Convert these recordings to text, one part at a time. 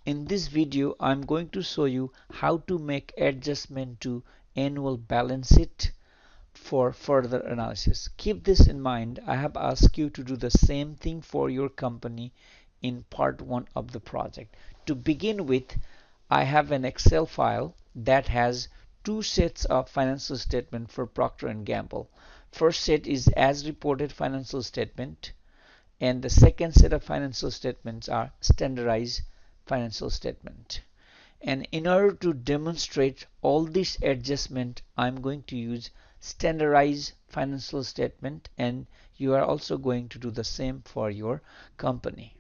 In this video I'm going to show you how to make adjustment to annual balance sheet for further analysis. Keep this in mind. I have asked you to do the same thing for your company in part 1 of the project. To begin with, I have an Excel file that has two sets of financial statement for Procter & Gamble. First set is as reported financial statement, and the second set of financial statements are standardized financial statement. And in order to demonstrate all this adjustment, I'm going to use standardized financial statement, and you are also going to do the same for your company.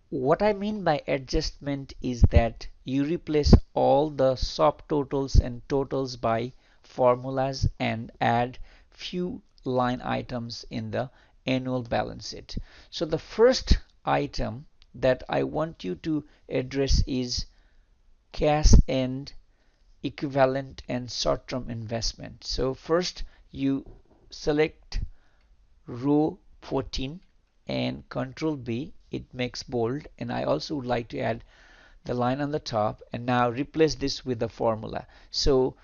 What I mean by adjustment is that you replace all the subtotals and totals by formulas and add few line items in the annual balance sheet. So the first item that I want you to address is cash and equivalent and short-term investment. So first you select row 14 and Control B, it makes bold, and I also would like to add the line on the top, and now replace this with the formula. So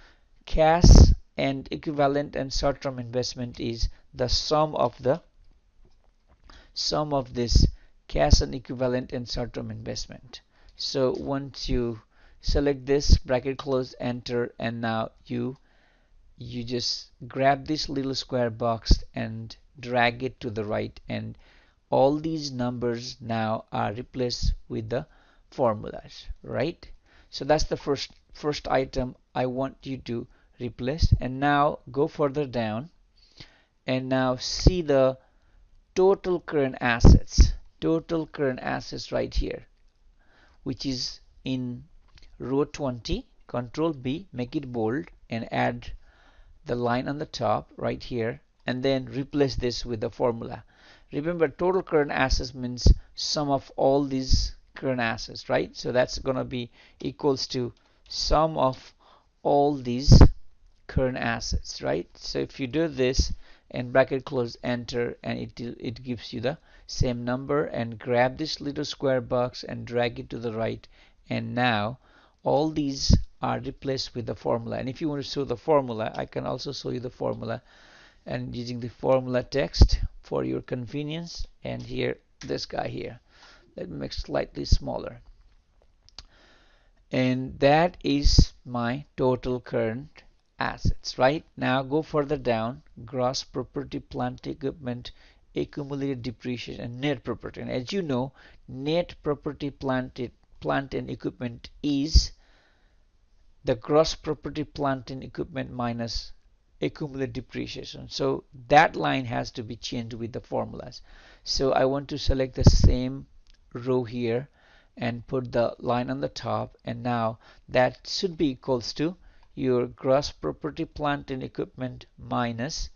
cash and equivalent and short-term investment is the sum of this cash and equivalent and short-term investment. So once you select this, bracket close, enter, and now you just grab this little square box and drag it to the right, and all these numbers now are replaced with the formulas, right? So that's the first item I want you to replace. And now go further down and now see the total current assets right here, which is in row 20. Control B, make it bold, and add the line on the top right here, and then replace this with the formula. Remember, total current assets means sum of all these current assets, right? So that's going to be equals to sum of all these current assets, right? So if you do this and bracket close, enter, and it gives you the same number, and grab this little square box and drag it to the right, and now all these are replaced with the formula. And if you want to show the formula, I can also show you the formula, and using the formula text for your convenience. And here, this guy here, let me make slightly smaller, and that is my total current assets. Right now, go further down, gross property, plant, equipment, accumulated depreciation, and net property. And as you know, net property, plant and equipment is the gross property, plant and equipment minus accumulated depreciation. So that line has to be changed with the formulas. So I want to select the same row here and put the line on the top, and now that should be equals to your gross property, plant and equipment minus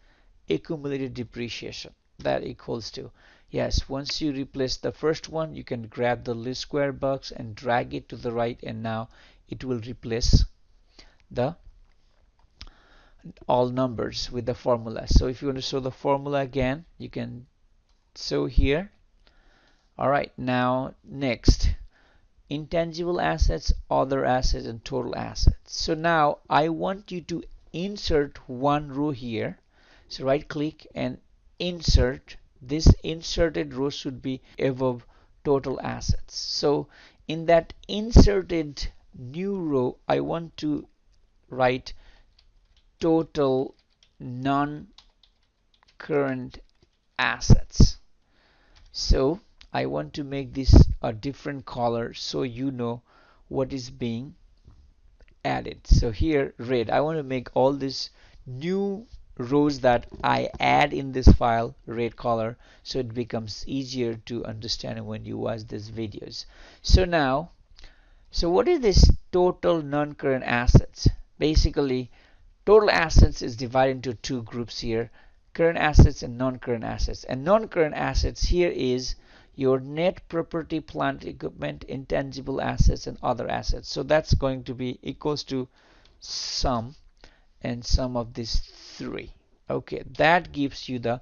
accumulated depreciation. That equals to, yes, once you replace the first one, you can grab the little square box and drag it to the right, and now it will replace the all numbers with the formula. So if you want to show the formula again, you can show here. Alright, now next, intangible assets, other assets, and total assets. So now I want you to insert one row here. So right click and insert. This inserted row should be above total assets. So in that inserted new row, I want to write total non-current assets. So I want to make this a different color so you know what is being added. So here, red. I want to make all these new rows that I add in this file red color, so it becomes easier to understand when you watch these videos. So now, so what is this total non-current assets? Basically, total assets is divided into two groups here, current assets and non-current assets. And non-current assets here is your net property, plant, equipment, intangible assets, and other assets. So that's going to be equals to sum and sum of these three. Okay, that gives you the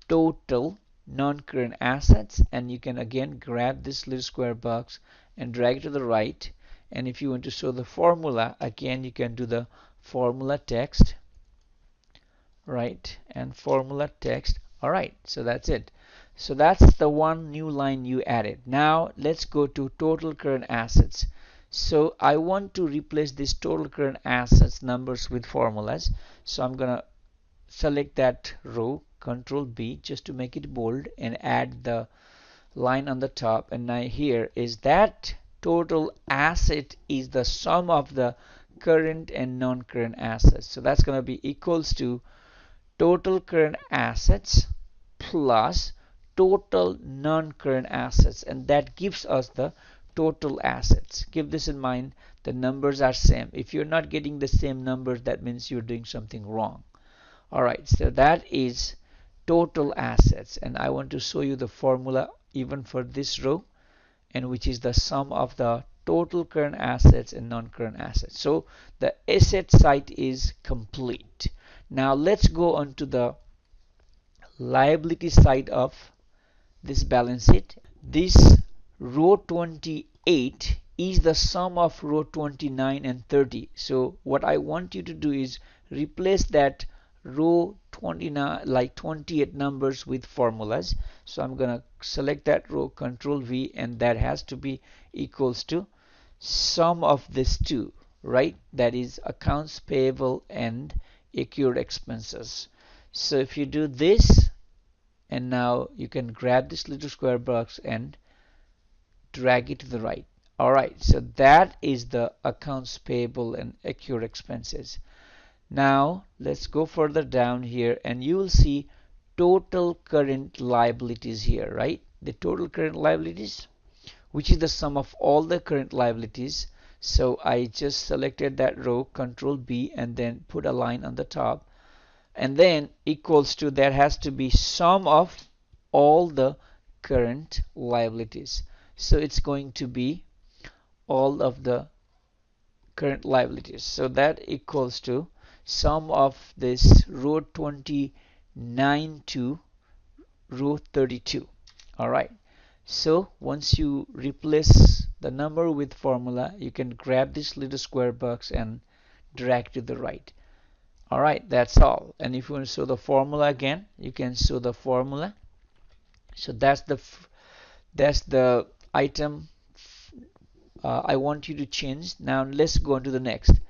total non-current assets, and you can again grab this little square box and drag it to the right. And if you want to show the formula, again you can do the formula text, right, and formula text. Alright, so that's it. So that's the one new line you added. Now let's go to total current assets. So I want to replace this total current assets numbers with formulas. So I'm gonna select that row, Control B, just to make it bold, and add the line on the top. And now here is that total asset is the sum of the current and non-current assets. So that's going to be equals to total current assets plus total non-current assets, and that gives us the total assets. Keep this in mind, the numbers are same. If you're not getting the same numbers, that means you're doing something wrong. Alright, so that is total assets, and I want to show you the formula even for this row, and which is the sum of the total current assets and non-current assets. So the asset side is complete. Now let's go on to the liability side of this balance sheet. This row 28 is the sum of row 29 and 30. So what I want you to do is replace that row 29 like 28 numbers with formulas. So I'm gonna select that row, Control V, and that has to be equals to sum of these two, right? That is accounts payable and accrued expenses. So if you do this, and now you can grab this little square box and drag it to the right. Alright, so that is the accounts payable and accrued expenses. Now let's go further down here, and you will see total current liabilities here, right? The total current liabilities, which is the sum of all the current liabilities. So I just selected that row, Control B, and then put a line on the top, and then equals to, that has to be sum of all the current liabilities. So it's going to be all of the current liabilities. So that equals to sum of this row 29 to row 32. Alright, so once you replace the number with formula, you can grab this little square box and drag to the right. Alright, that's all. And if you want to show the formula again, you can show the formula. So that's the item I want you to change. Now let's go on to the next.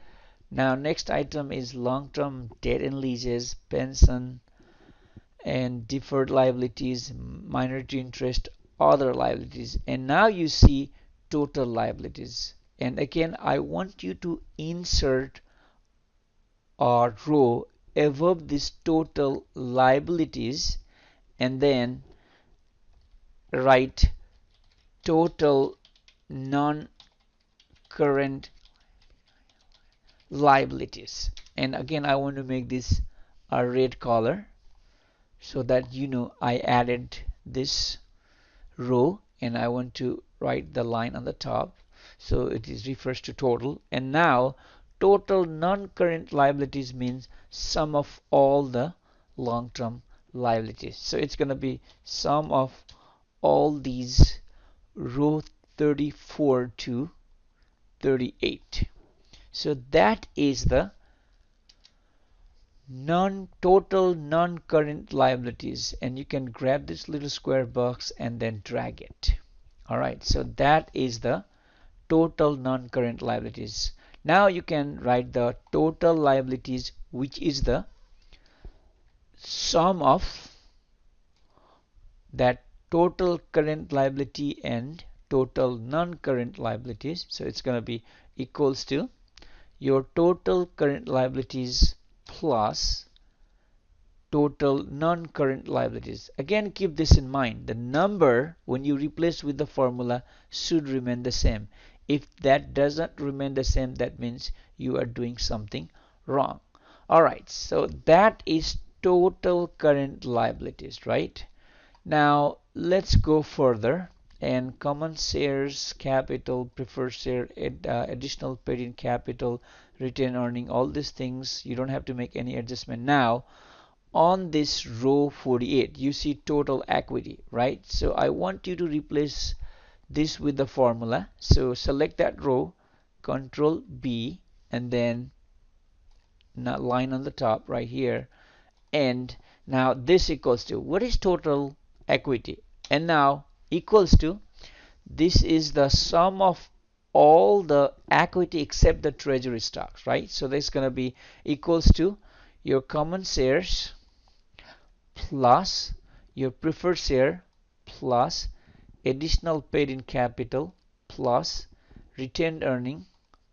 Now next item is long-term debt and leases, pension and deferred liabilities, minority interest, other liabilities. And now you see total liabilities. And again, I want you to insert a row above this total liabilities, and then write total non-current liabilities. And again, I want to make this a red color so that you know I added this row, and I want to write the line on the top so it is refers to total. And now total non-current liabilities means sum of all the long-term liabilities. So it's going to be sum of all these row 34 to 38. So that is the total non-current liabilities, and you can grab this little square box and then drag it. Alright, so that is the total non-current liabilities. Now you can write the total liabilities, which is the sum of that total current liability and total non-current liabilities. So it's going to be equals to your total current liabilities plus total non-current liabilities. Again, keep this in mind. The number, when you replace with the formula, should remain the same. If that doesn't remain the same, that means you are doing something wrong. Alright, so that is total current liabilities, right? Now let's go further. And common shares, capital, preferred share, additional paid-in capital, retained earning, all these things, you don't have to make any adjustment. Now on this row 48, you see total equity, right? So I want you to replace this with the formula. So select that row, Control B, and then line on the top right here. And now this equals to, what is total equity? And now equals to, this is the sum of all the equity except the treasury stocks, right? So that's going to be equals to your common shares plus your preferred share plus additional paid in capital plus retained earning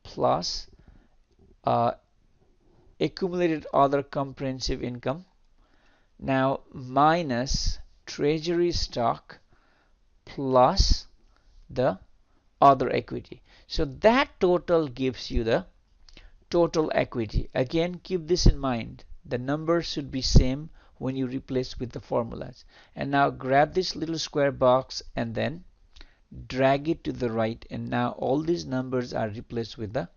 plus uh, accumulated other comprehensive income, now minus treasury stock plus the other equity. So that total gives you the total equity. Again, keep this in mind. The numbers should be same when you replace with the formulas. And now grab this little square box and then drag it to the right, and now all these numbers are replaced with the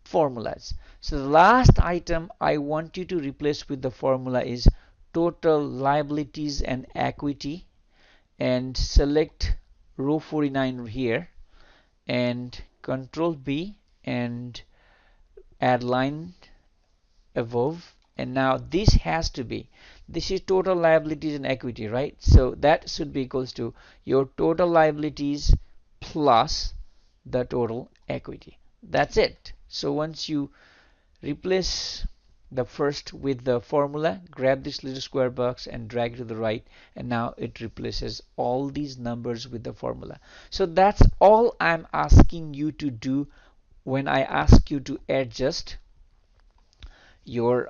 formulas. So the last item I want you to replace with the formula is total liabilities and equity, and select row 49 here and Control B and add line above. And now this has to be, this is total liabilities and equity, right? So that should be equals to your total liabilities plus the total equity. That's it. So once you replace the first with the formula, grab this little square box and drag it to the right, and now it replaces all these numbers with the formula. So that's all I'm asking you to do when I ask you to adjust your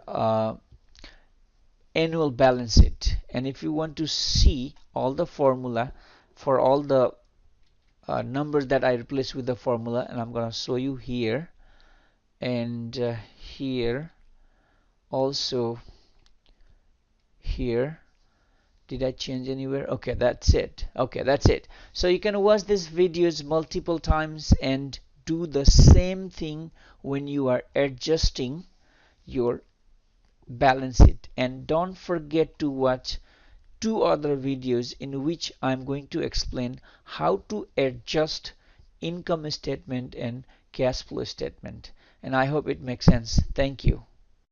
annual balance sheet. And if you want to see all the formula for all the numbers that I replace with the formula, and I'm going to show you here and here also. Here, did I change anywhere? Okay, that's it. Okay, that's it. So you can watch these videos multiple times and do the same thing when you are adjusting your balance sheet. And don't forget to watch 2 other videos in which I'm going to explain how to adjust income statement and cash flow statement. And I hope it makes sense. Thank you.